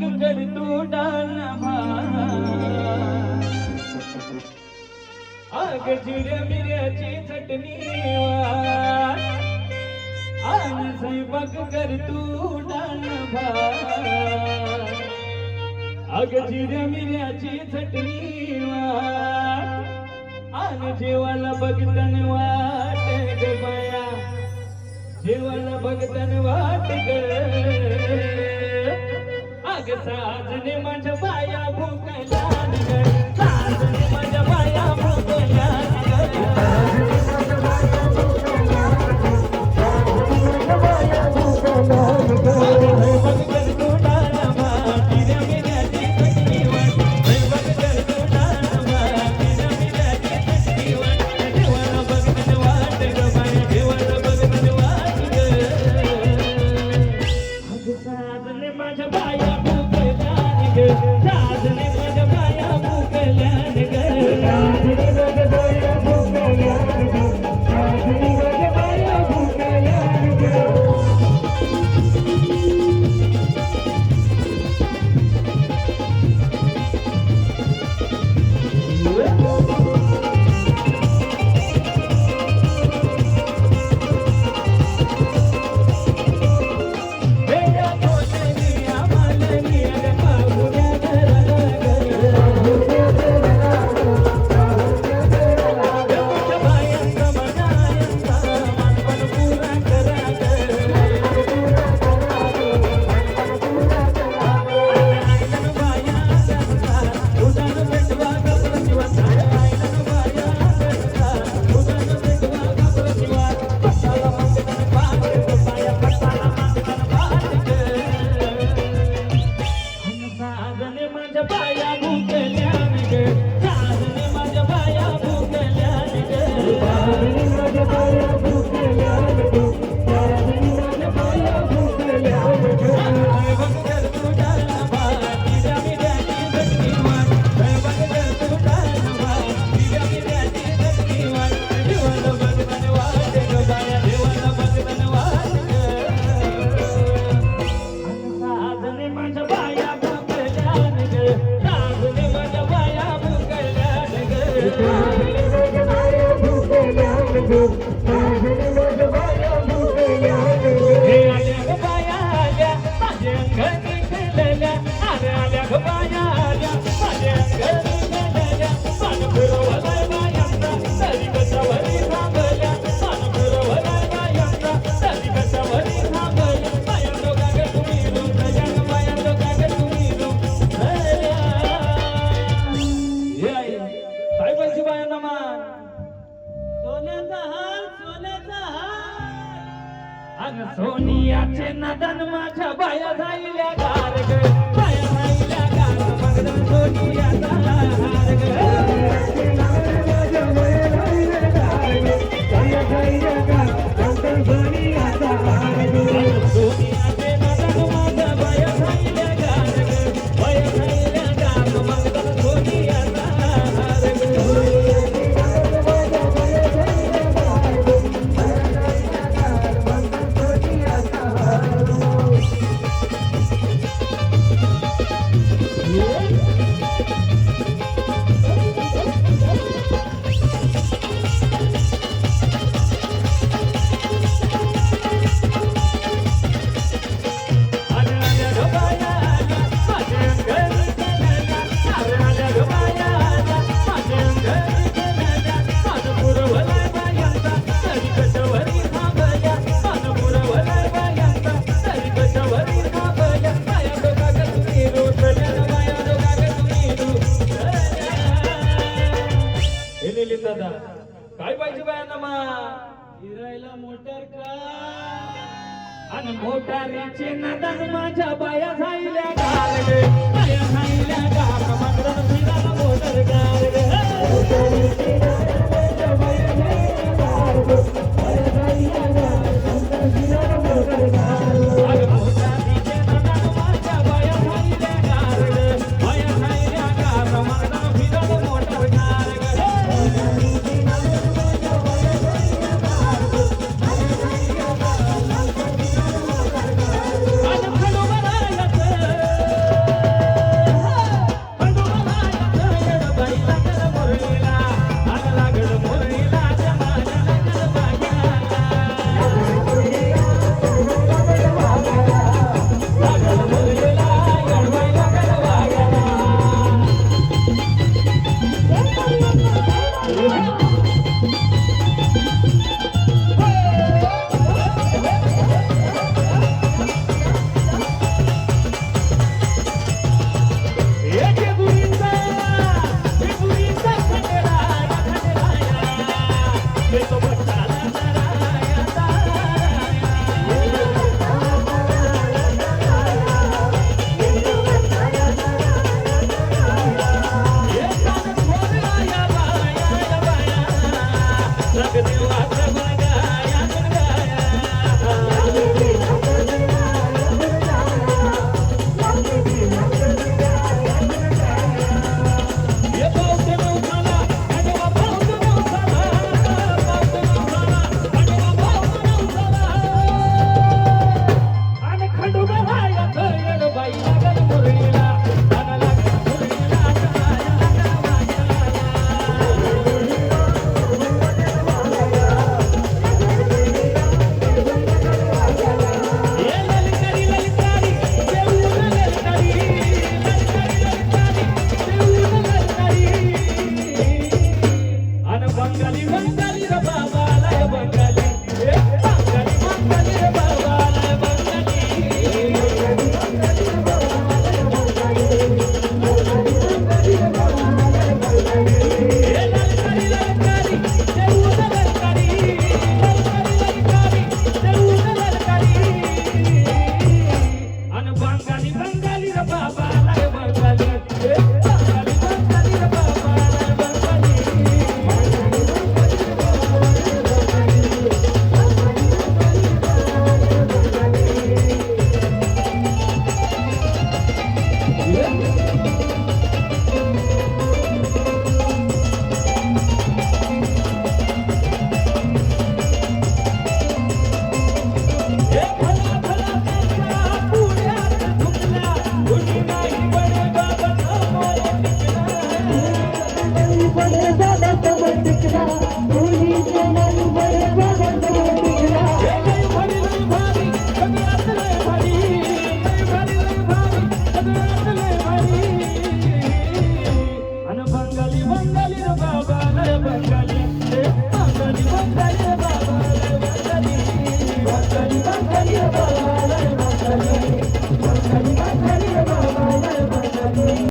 कर तू डालना आग जिरे मिऱ्याची चटणी आणि स्वयंपाक कर तू डालना आग जिरे मिऱ्याची चटणी आणि जेवायला बघतन वाट ग बाया जेवायला बघतन वाट ग अग साजने माझ्या बाया भुकल्या ग साजने माझ्या बाया भुकल्या सोनियाचे नदन माझ्या बाया जाईल्या गार ग बाया जाईल्या गार मगदन सोनियाचा हार ग सोनियाचे नदन माझ्या बाया जाईल्या गार ग बाया जाईल्या गार मगदन सोनियाचा हार ग सोनियाचे नदन माझ्या बाया जाईल्या गार ग बाया जाईल्या गार मगदन सोनियाचा हार ग दादा काय पाहिजे बायांना फिरायला मोटर का आणि मोटारीचे नदन माझ्या बाया झाल्या